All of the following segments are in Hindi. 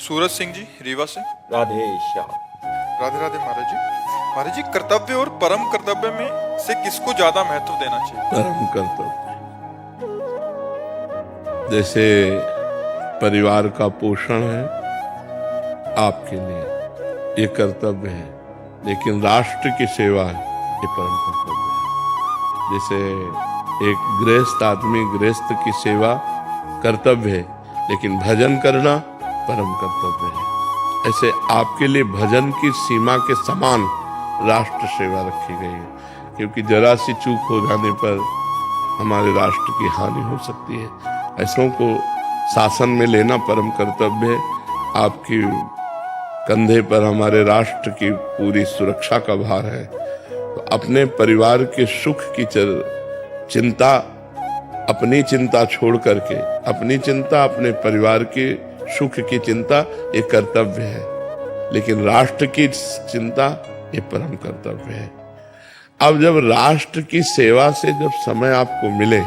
सूरज सिंह जी, रीवा से। राधे श्याम। राधे राधे महाराज जी। महाराज जी, कर्तव्य और परम कर्तव्य में से किसको ज्यादा महत्व देना चाहिए? परम कर्तव्य। जैसे परिवार का पोषण है आपके लिए, ये कर्तव्य है, लेकिन राष्ट्र की सेवा है, ये परम कर्तव्य है। जैसे एक गृहस्थ आदमी गृहस्थ की सेवा कर्तव्य है, लेकिन भजन करना परम कर्तव्य है। ऐसे आपके लिए भजन की सीमा के समान राष्ट्र सेवा रखी गई है, क्योंकि जरा सी चूक हो जाने पर हमारे राष्ट्र की हानि हो सकती है। ऐसों को शासन में लेना परम कर्तव्य है। आपकी कंधे पर हमारे राष्ट्र की पूरी सुरक्षा का भार है, तो अपने परिवार के सुख की चिंता, अपनी चिंता छोड़ करके, अपनी चिंता, अपने परिवार के सुख की चिंता ये कर्तव्य है, लेकिन राष्ट्र की चिंता ये परम कर्तव्य है। अब जब राष्ट्र की सेवा से जब समय आपको मिले,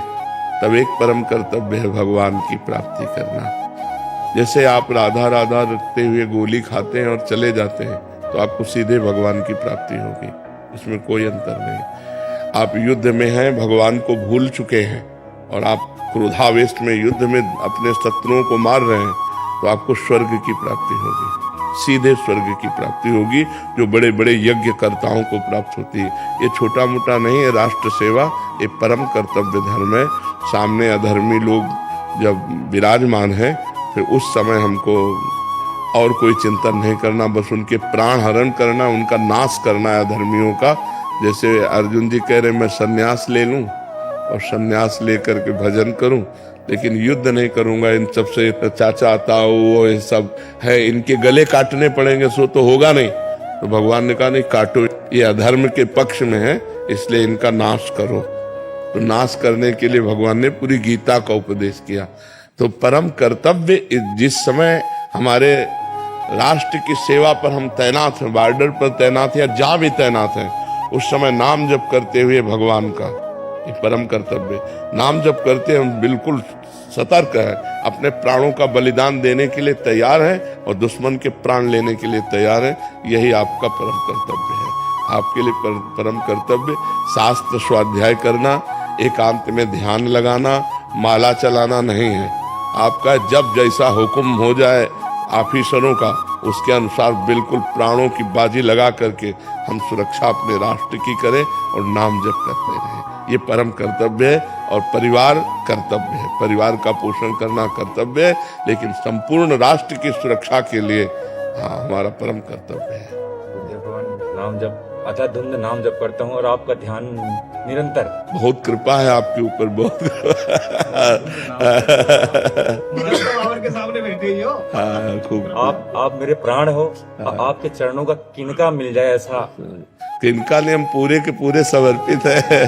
तब एक परम कर्तव्य है भगवान की प्राप्ति करना। जैसे आप राधा राधा रखते हुए गोली खाते हैं और चले जाते हैं, तो आपको सीधे भगवान की प्राप्ति होगी, इसमें कोई अंतर नहीं। आप युद्ध में हैं, भगवान को भूल चुके हैं, और आप क्रोधावेश में युद्ध में अपने शत्रुओं को मार रहे हैं, तो आपको स्वर्ग की प्राप्ति होगी, सीधे स्वर्ग की प्राप्ति होगी, जो बड़े बड़े यज्ञ कर्ताओं को प्राप्त होती है। ये छोटा मोटा नहीं है, राष्ट्र सेवा ये परम कर्तव्य धर्म है। सामने अधर्मी लोग जब विराजमान हैं, फिर उस समय हमको और कोई चिंतन नहीं करना, बस उनके प्राण हरण करना, उनका नाश करना है अधर्मियों का। जैसे अर्जुन जी कह रहे मैं संन्यास ले लूं और संन्यास लेकर के भजन करूं, लेकिन युद्ध नहीं करूंगा इन सबसे, चाचा ताऊ वो ये सब है, इनके गले काटने पड़ेंगे, सो तो होगा नहीं। तो भगवान ने कहा नहीं काटो, ये अधर्म के पक्ष में है, इसलिए इनका नाश करो। तो नाश करने के लिए भगवान ने पूरी गीता का उपदेश किया। तो परम कर्तव्य, जिस समय हमारे राष्ट्र की सेवा पर हम तैनात हैं, बॉर्डर पर तैनात हैं या जहां भी तैनात हैं, उस समय नाम जप करते हुए भगवान का ये परम कर्तव्य। नाम जप करते हम बिल्कुल सतर्क है, अपने प्राणों का बलिदान देने के लिए तैयार है और दुश्मन के प्राण लेने के लिए तैयार है। यही आपका परम कर्तव्य है। आपके लिए परम कर्तव्य शास्त्र स्वाध्याय करना, एकांत में ध्यान लगाना, माला चलाना नहीं है। आपका जब जैसा हुक्म हो जाए ऑफिसरों का, उसके अनुसार बिल्कुल प्राणों की बाजी लगा करके हम सुरक्षा अपने राष्ट्र की करें और नाम जप करते रहें। ये परम कर्तव्य है। और परिवार कर्तव्य है, परिवार का पोषण करना कर्तव्य है, लेकिन संपूर्ण राष्ट्र की सुरक्षा के लिए हमारा परम कर्तव्य है। भगवान नाम जप, अथाधुंध नाम जप करता हूँ और आपका ध्यान निरंतर। बहुत कृपा है आपके ऊपर, बहुत के सामने बैठे ही हो। हाँ, खूब। आप मेरे प्राण हो, आपके चरणों का किनका मिल जाए ऐसा। किनका ने हम पूरे के पूरे समर्पित है।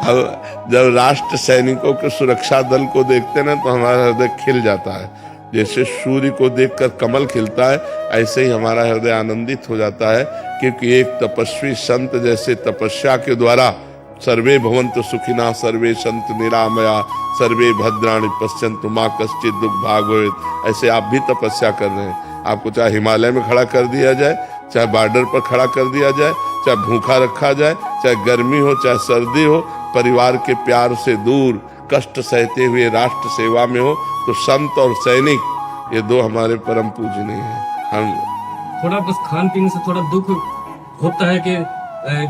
अब जब राष्ट्र सैनिकों के सुरक्षा दल को देखते ना, तो हमारा हृदय खिल जाता है। जैसे सूर्य को देखकर कमल खिलता है, ऐसे ही हमारा हृदय आनंदित हो जाता है, क्योंकि एक तपस्वी संत जैसे तपस्या के द्वारा सर्वे भवन्तु सुखिना सर्वे सन्तु निरामया सर्वे भद्राणि पश्यन्तु मा कश्चित् दुःख भाग भवेत्, ऐसे आप भी तपस्या कर रहे हैं। आपको चाहे हिमालय में खड़ा कर दिया जाए, चाहे बॉर्डर पर खड़ा कर दिया जाए, चाहे भूखा रखा जाए, चाहे गर्मी हो चाहे सर्दी हो, परिवार के प्यार से दूर कष्ट सहते हुए राष्ट्र सेवा में हो, तो संत और सैनिक ये दो हमारे परम पूजनीय हैं। हम थोड़ा बस खान पीने से थोड़ा दुख होता है कि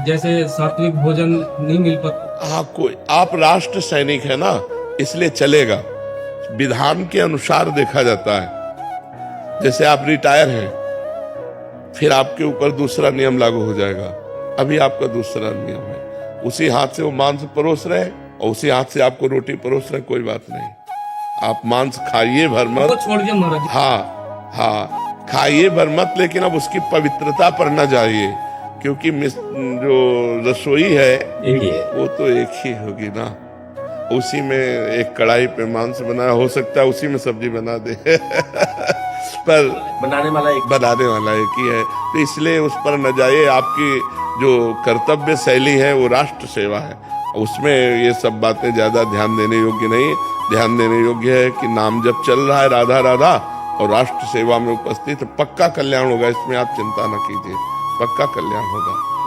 जैसे सात्विक भोजन नहीं मिल पाता। हाँ, कोई आप राष्ट्र सैनिक है ना, इसलिए चलेगा। विधान के अनुसार देखा जाता है। जैसे आप रिटायर हैं, फिर आपके ऊपर दूसरा नियम लागू हो जाएगा। अभी आपका दूसरा नियम है, उसी हाथ से वो मांस परोस रहे हैं और उसी हाथ से आपको रोटी परोस रहे हैं, कोई बात नहीं। आप मांस खाइए भर मत, छोड़िए महाराज। हाँ, खाइए भर मत, लेकिन अब उसकी पवित्रता पर न जाइए, क्योंकि जो रसोई है वो तो एक ही होगी ना। उसी में एक कढ़ाई पे मांस बनाया, हो सकता है उसी में सब्जी बना दे पर बनाने वाला एक ही है। तो इसलिए उस पर न जाइए। आपकी जो कर्तव्य शैली है वो राष्ट्र सेवा है, उसमें ये सब बातें ज्यादा ध्यान देने योग्य नहीं। ध्यान देने योग्य है कि नाम जब चल रहा है राधा राधा, और राष्ट्र सेवा में उपस्थित, पक्का कल्याण होगा, इसमें आप चिंता न कीजिए, पक्का कल्याण होगा।